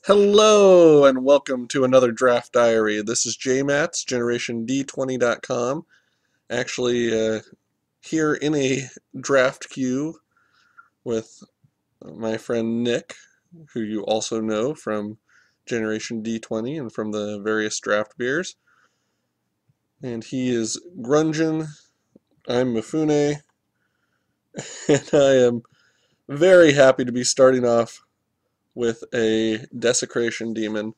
Hello and welcome to another draft diary. This is JMats, GenerationD20.com. Actually, here in a draft queue with my friend Nick, who you also know from Generation D20 and from the various draft beers. And he is Grungeon, I'm Mifune, and I am very happy to be starting off with a Desecration Demon.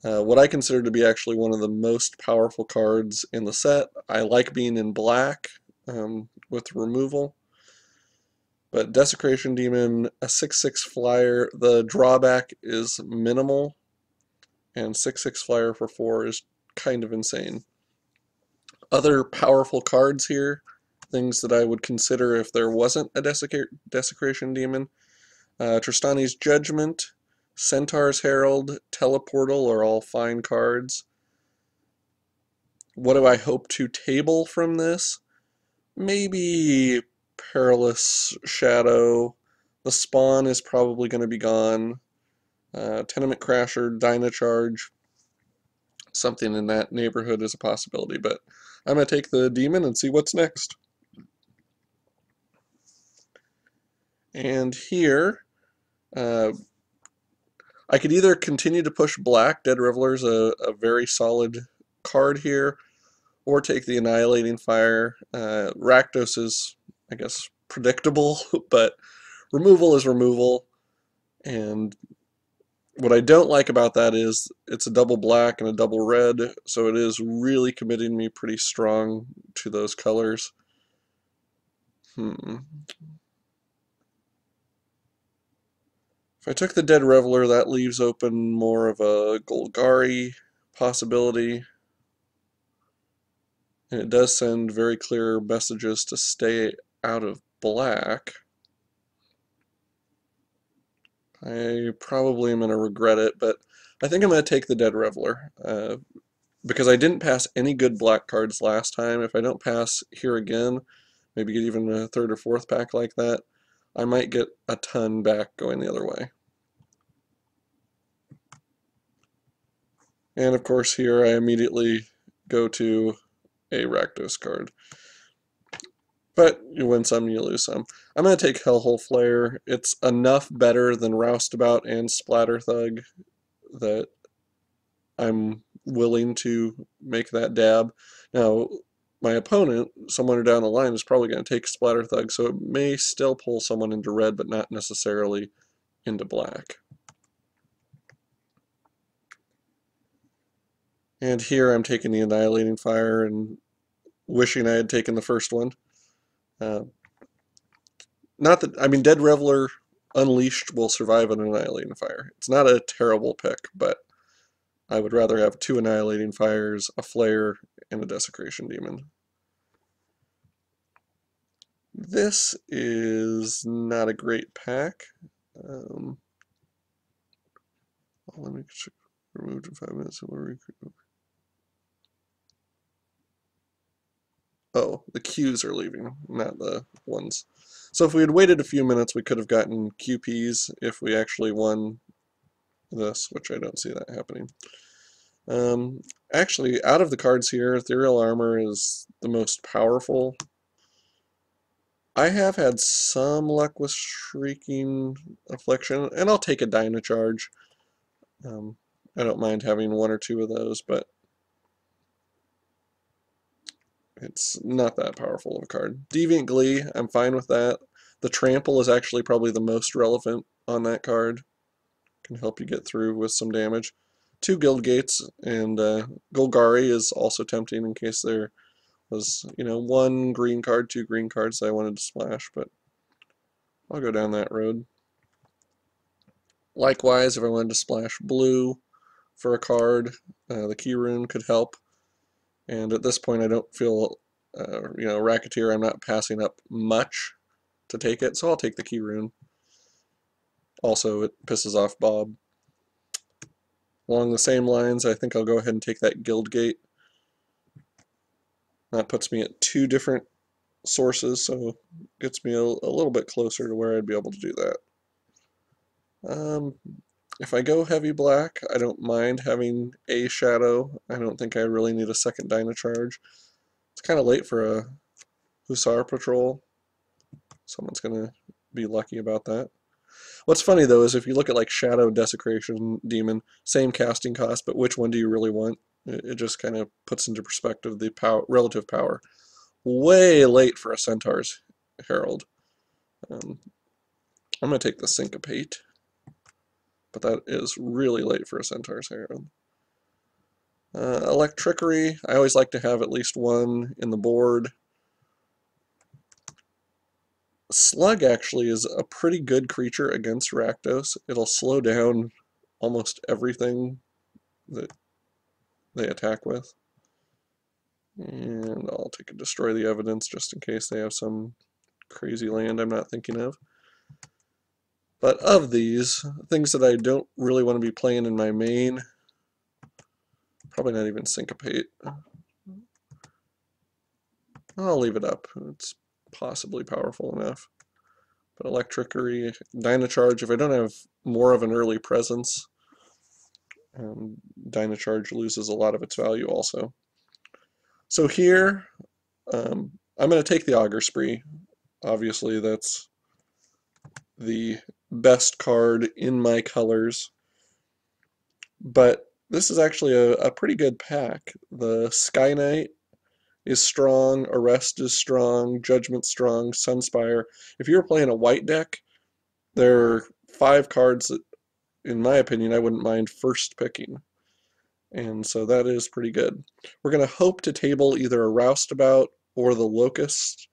What I consider to be actually one of the most powerful cards in the set. I like being in black with removal, but Desecration Demon, a 6/6 flyer, the drawback is minimal, and 6/6 flyer for 4 is kind of insane. Other powerful cards here, things that I would consider if there wasn't a Desecration Demon. Tristani's Judgment, Centaur's Herald, Teleportal are all fine cards. What do I hope to table from this? Maybe Perilous Shadow. The Spawn is probably going to be gone. Tenement Crasher, Dynacharge. Something in that neighborhood is a possibility, but I'm going to take the Demon and see what's next. And here, I could either continue to push black. Dead Reveler's a very solid card here, or take the Annihilating Fire. Rakdos is, I guess, predictable, but removal is removal, and what I don't like about that is it's a double black and a double red, so it is really committing me pretty strong to those colors. If I took the Dead Reveler, that leaves open more of a Golgari possibility. And it does send very clear messages to stay out of black. I probably am going to regret it, but I think I'm going to take the Dead Reveler. Because I didn't pass any good black cards last time. If I don't pass here again, maybe get even a third or fourth pack like that, I might get a ton back going the other way. And of course here I immediately go to a Rakdos card. But you win some, you lose some. I'm going to take Hellhole Flare. It's enough better than Roustabout and Splatter Thug that I'm willing to make that dab. Now, my opponent, somewhere down the line, is probably going to take Splatter Thug, so it may still pull someone into red, but not necessarily into black. And here I'm taking the Annihilating Fire and wishing I had taken the first one. Not that, I mean, Dead Reveler Unleashed will survive an Annihilating Fire. It's not a terrible pick, but I would rather have 2 Annihilating Fires, a Flare, and a Desecration Demon. This is not a great pack. Let me check. Removed in 5 minutes. Oh, the Qs are leaving, not the ones. So if we had waited a few minutes, we could have gotten QPs if we actually won this, which I don't see that happening. Actually, out of the cards here, Ethereal Armor is the most powerful. I have had some luck with Shrieking Affliction, and I'll take a Dynacharge. I don't mind having 1 or 2 of those, but it's not that powerful of a card. Deviant Glee, I'm fine with that. The Trample is actually probably the most relevant on that card. Can help you get through with some damage. 2 Guild Gates, and Golgari is also tempting in case there was, 1 green card, 2 green cards that I wanted to splash, but I'll go down that road. Likewise, if I wanted to splash blue for a card, the Key Rune could help. And at this point, I don't feel, Racketeer, I'm not passing up much to take it, so I'll take the Key Rune. Also, it pisses off Bob. Along the same lines, I think I'll go ahead and take that Guild Gate. That puts me at 2 different sources, so gets me a little bit closer to where I'd be able to do that. If I go heavy black, I don't mind having a shadow. I don't think I really need a second Dynacharge. It's kind of late for a Hussar Patrol. Someone's going to be lucky about that. What's funny though is if you look at like Shadow Desecration Demon, same casting cost, but which one do you really want? It just kind of puts into perspective the relative power. Way late for a Centaur's Herald. I'm going to take the Syncopate, but that is really late for a Centaur's Herald. Electrickery, I always like to have at least one in the board. Slug actually is a pretty good creature against Rakdos. It'll slow down almost everything that they attack with. And I'll take a Destroy the Evidence just in case they have some crazy land I'm not thinking of. But of these, things that I don't really want to be playing in my main, probably not even Syncopate. I'll leave it up. It's possibly powerful enough. But Electrickery, Dynacharge, if I don't have more of an early presence, Dynacharge loses a lot of its value also. So here, I'm going to take the Augur Spree. Obviously, that's the best card in my colors. But this is actually a pretty good pack. The Sky Knight is strong, Arrest is strong, Judgment strong, Sunspire. If you were playing a white deck, there are 5 cards that, in my opinion, I wouldn't mind first picking. And so that is pretty good. We're going to hope to table either a Roustabout or the Locust.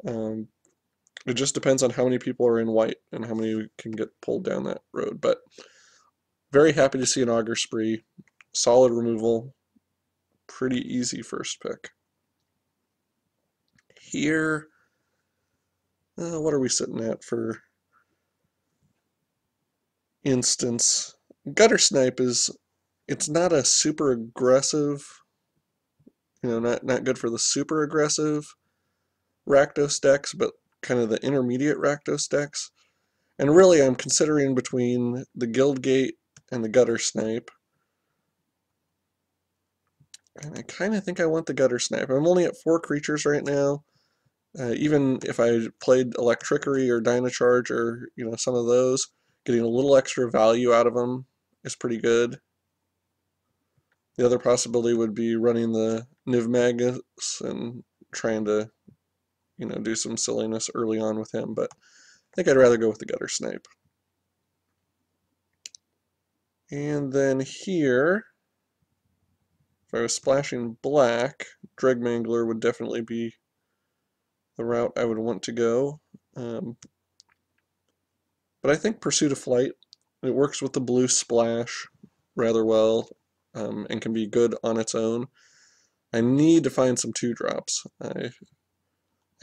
It just depends on how many people are in white and how many can get pulled down that road. But very happy to see an Augur Spree. Solid removal. Pretty easy first pick. Here, what are we sitting at for instance? Gutter Snipe is, it's not a super aggressive, not good for the super aggressive Rakdos decks, but kind of the intermediate Rakdos decks. And really I'm considering between the Guildgate and the Gutter Snipe. And I kind of think I want the Gutter Snipe. I'm only at 4 creatures right now. Even if I played Electrickery or Dynacharge or some of those, getting a little extra value out of them is pretty good. The other possibility would be running the Niv Magus and trying to do some silliness early on with him, but I think I'd rather go with the Gutter Snipe. And then here, if I was splashing black, Dregmangler would definitely be the route I would want to go. But I think Pursuit of Flight, it works with the blue splash rather well, and can be good on its own. I need to find some 2-drops. I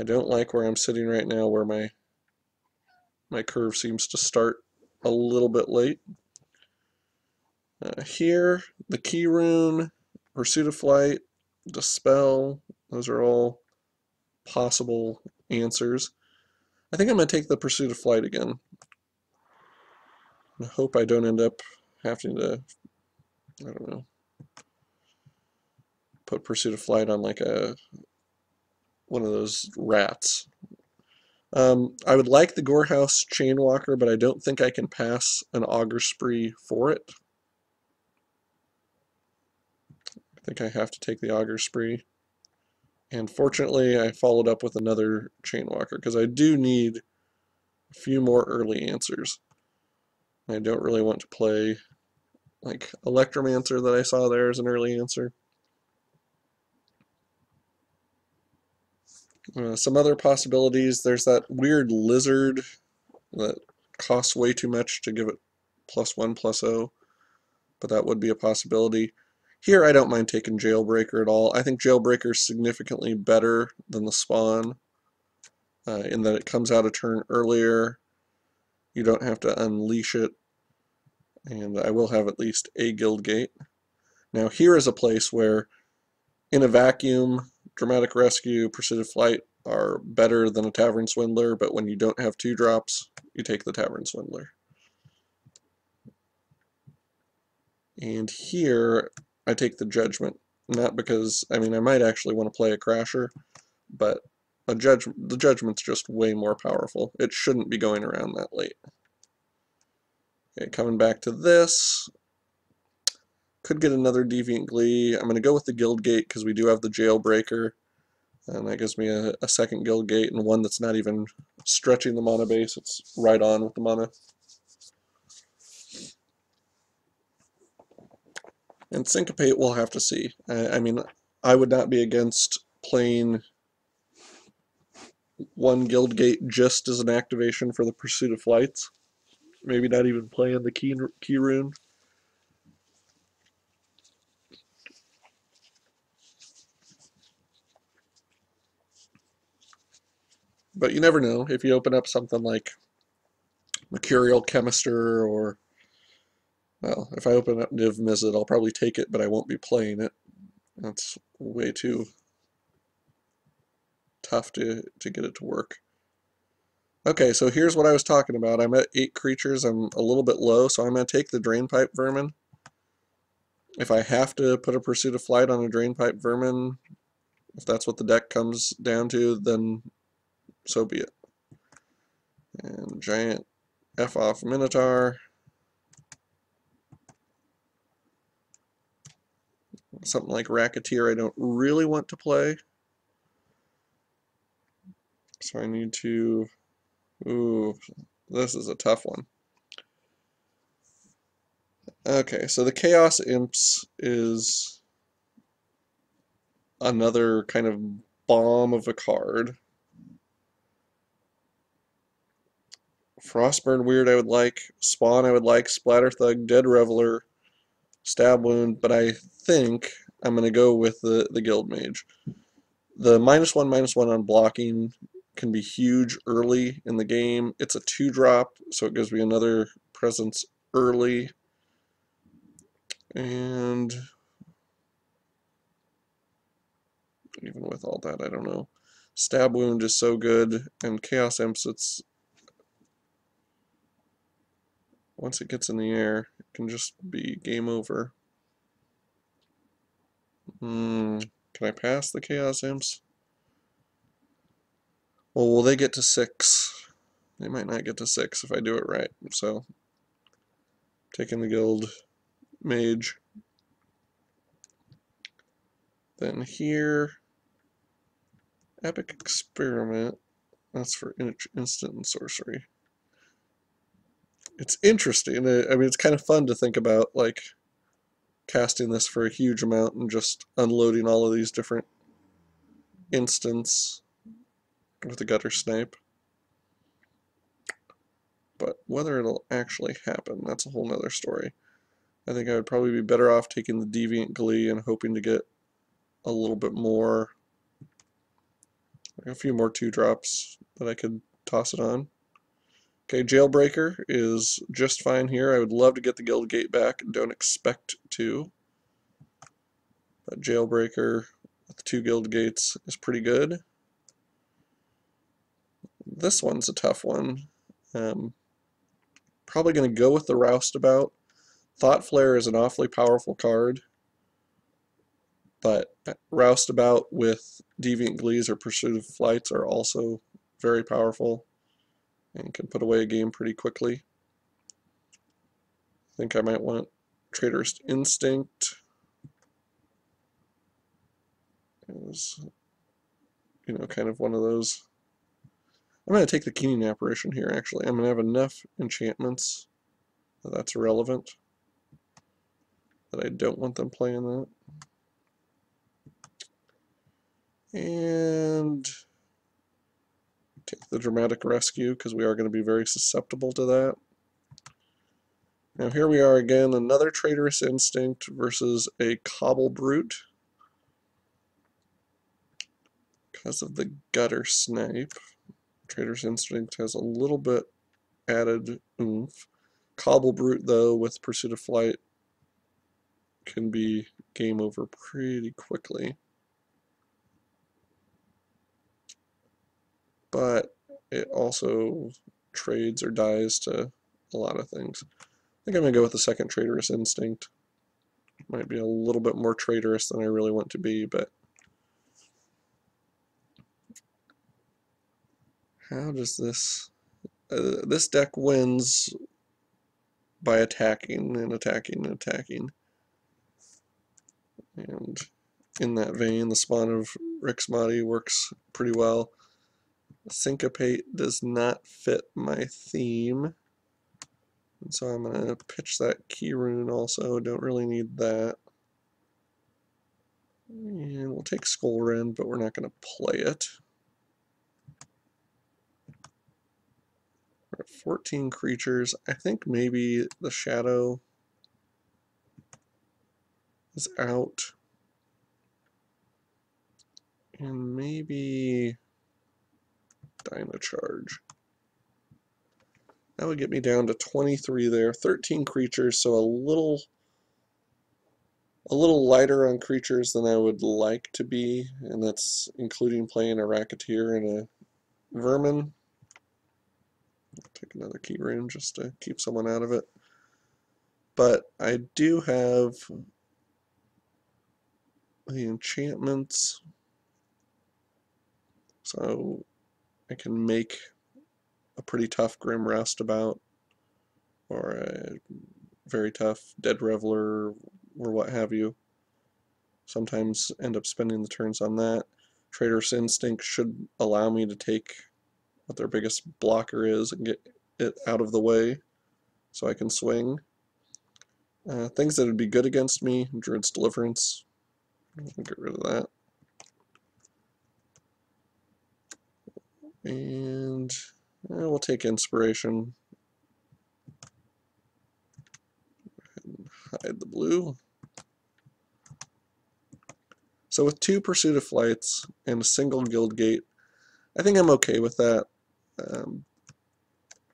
don't like where I'm sitting right now, where my curve seems to start a little bit late. Here, the Key Rune, Pursuit of Flight, Dispel, those are all possible answers. I think I'm going to take the Pursuit of Flight again. I hope I don't end up having to, I don't know, put Pursuit of Flight on like one of those rats. I would like the Gorehouse Chainwalker, but I don't think I can pass an Augur Spree for it. I think I have to take the Augur Spree. And fortunately, I followed up with another Chainwalker, because I do need a few more early answers. I don't really want to play like Electromancer that I saw there as an early answer. Some other possibilities, there's that weird lizard that costs way too much to give it +1/+0, but that would be a possibility. Here I don't mind taking Jailbreaker at all. I think Jailbreaker is significantly better than the Spawn, in that it comes out a turn earlier. You don't have to unleash it, and I will have at least a Guildgate. Now here is a place where, in a vacuum, Dramatic Rescue, Pursuit of Flight are better than a Tavern Swindler, but when you don't have 2-drops, you take the Tavern Swindler. And here I take the judgment, not because, I mean, I might actually want to play a crasher, but the judgment's just way more powerful. It shouldn't be going around that late. Okay, coming back to this, could get another Deviant Glee. I'm going to go with the Guild Gate because we do have the Jailbreaker, and that gives me a second Guild Gate and one that's not even stretching the mana base. It's right on with the mana. And Syncopate, we'll have to see. I mean, I would not be against playing one Guild Gate just as an activation for the Pursuit of Flights. Maybe not even playing the key rune. But you never know. If you open up something like Mercurial Chemister, or, well, if I open up Niv Mizzet, I'll probably take it, but I won't be playing it. That's way too tough to get it to work. Okay, so here's what I was talking about. I'm at 8 creatures. I'm a little bit low, so I'm going to take the Drainpipe Vermin. If I have to put a Pursuit of Flight on a Drainpipe Vermin, if that's what the deck comes down to, then so be it. And giant F off Minotaur. Something like Racketeer I don't really want to play. So I need to... Ooh, this is a tough one. Okay, so the Chaos Imps is another kind of bomb of a card. Frostburn Weird I would like, Spawn I would like, Splatter Thug, Dead Reveler, Stab Wound, but I think I'm going to go with the Guild Mage. The -1/-1 on blocking can be huge early in the game. It's a 2-drop, so it gives me another presence early. And even with all that, I don't know. Stab Wound is so good, and Chaos Imps, it's... once it gets in the air, it can just be game over. Can I pass the Chaos Imps? Well, will they get to 6? They might not get to 6 if I do it right. So, taking the Guild Mage. Then here, Epic Experiment. That's for instant and sorcery. It's interesting. I mean, it's kind of fun to think about, like, casting this for a huge amount and just unloading all of these different instants with the Gutter Snipe. But whether it'll actually happen, that's a whole nother story. I think I would probably be better off taking the Deviant Glee and hoping to get a little bit more, like a few more 2-drops that I could toss it on. Okay, Jailbreaker is just fine here. I would love to get the Guild Gate back. Don't expect to. But Jailbreaker with 2 Guild Gates is pretty good. This one's a tough one. Probably going to go with the Roustabout. Thought Flare is an awfully powerful card, but Roustabout with Deviant Glees or Pursuit of Flights are also very powerful and can put away a game pretty quickly. I think I might want Traitorous Instinct. Is, kind of one of those. I'm going to take the Keening Apparition here, actually. I'm going to have enough enchantments that's irrelevant that I don't want them playing that. And take the Dramatic Rescue, because we are going to be very susceptible to that. Now here we are again, another Traitorous Instinct versus a Cobble Brute. Because of the Gutter Snipe, Traitorous Instinct has a little bit added oomph. Cobble Brute, though, with Pursuit of Flight, can be game over pretty quickly. But it also trades or dies to a lot of things. I think I'm going to go with the second Traitorous Instinct. Might be a little bit more traitorous than I really want to be, but how does this... this deck wins by attacking and attacking and attacking. And in that vein, the spawn of Rixmati works pretty well. Syncopate does not fit my theme, and so I'm going to pitch that key rune also. Don't really need that. And we'll take Skullrend, but we're not going to play it. We're at 14 creatures. I think maybe the Shadow is out. And maybe Dino Charge. That would get me down to 23 there. 13 creatures, so a little lighter on creatures than I would like to be, and that's including playing a Racketeer and a Vermin. I'll take another key rune just to keep someone out of it. But I do have the enchantments, so I can make a pretty tough Grim Roustabout or a very tough Dead Reveler or what have you. Sometimes end up spending the turns on that. Traitorous Instinct should allow me to take what their biggest blocker is and get it out of the way so I can swing. Things that would be good against me, Druid's Deliverance. I'll get rid of that. And we'll take Inspiration. And hide the blue. So with 2 Pursuit of Flights and a single Guild Gate, I think I'm okay with that.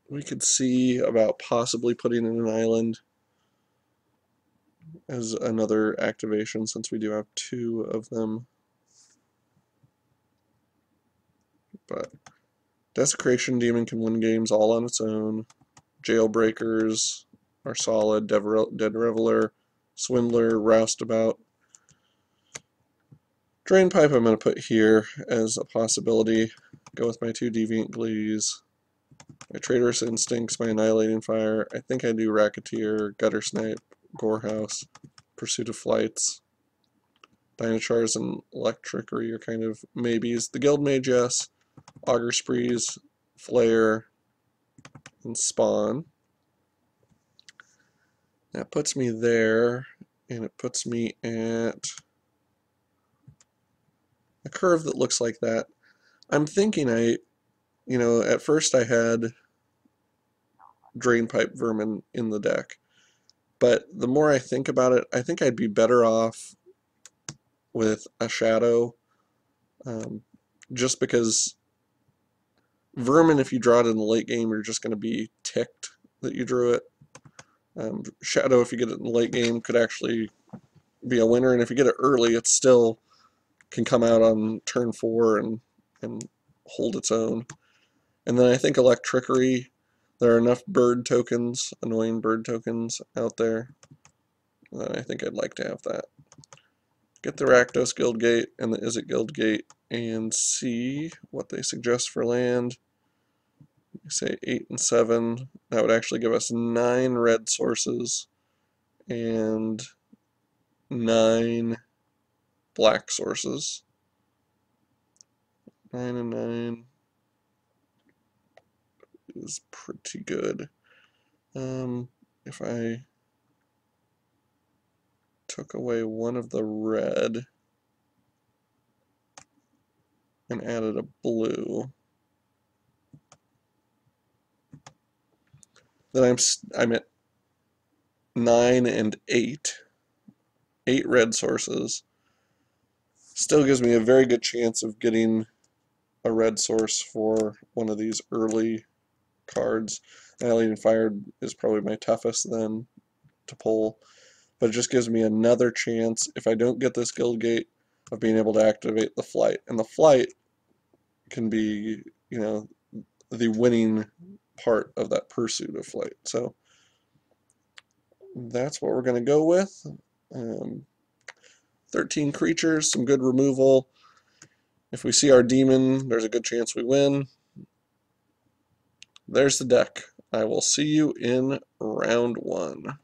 We could see about possibly putting in an island as another activation since we do have 2 of them. But Desecration Demon can win games all on its own. Jailbreakers are solid. Dead Reveler, Swindler, Roustabout. Drainpipe I'm going to put here as a possibility. Go with my 2 Deviant Glees. My Traitorous Instincts, my Annihilating Fire. I think I do Racketeer, Gutter Snipe, Gorehouse, Pursuit of Flights. Dinochars and Electrickery are kind of maybes. The Guild Mage, yes. Augur Sprees, Flare, and Spawn. That puts me there, and it puts me at a curve that looks like that. I'm thinking at first I had Drainpipe Vermin in the deck, but the more I think about it, I think I'd be better off with a Shadow, just because Vermin, if you draw it in the late game, you're just going to be ticked that you drew it. Shadow, if you get it in the late game, could actually be a winner, and if you get it early, it still can come out on turn 4 and hold its own. And then I think Electrickery, there are enough bird tokens, annoying bird tokens out there, that I think I'd like to have that. Get the Rakdos Guild Gate and the Izzet Guild Gate and see what they suggest for land. Say 8 and 7. That would actually give us 9 red sources and 9 black sources. 9 and 9 is pretty good. If I took away one of the red and added a blue, then I'm at 9 and 8. 8 red sources. Still gives me a very good chance of getting a red source for one of these early cards. Annihilating Fire is probably my toughest then to pull, but it just gives me another chance, if I don't get this Guild Gate, of being able to activate the Flight. And the Flight can be, the winning part of that Pursuit of Flight. So that's what we're going to go with. Um, 13 creatures, some good removal. If we see our demon, there's a good chance we win. There's the deck. I will see you in round 1.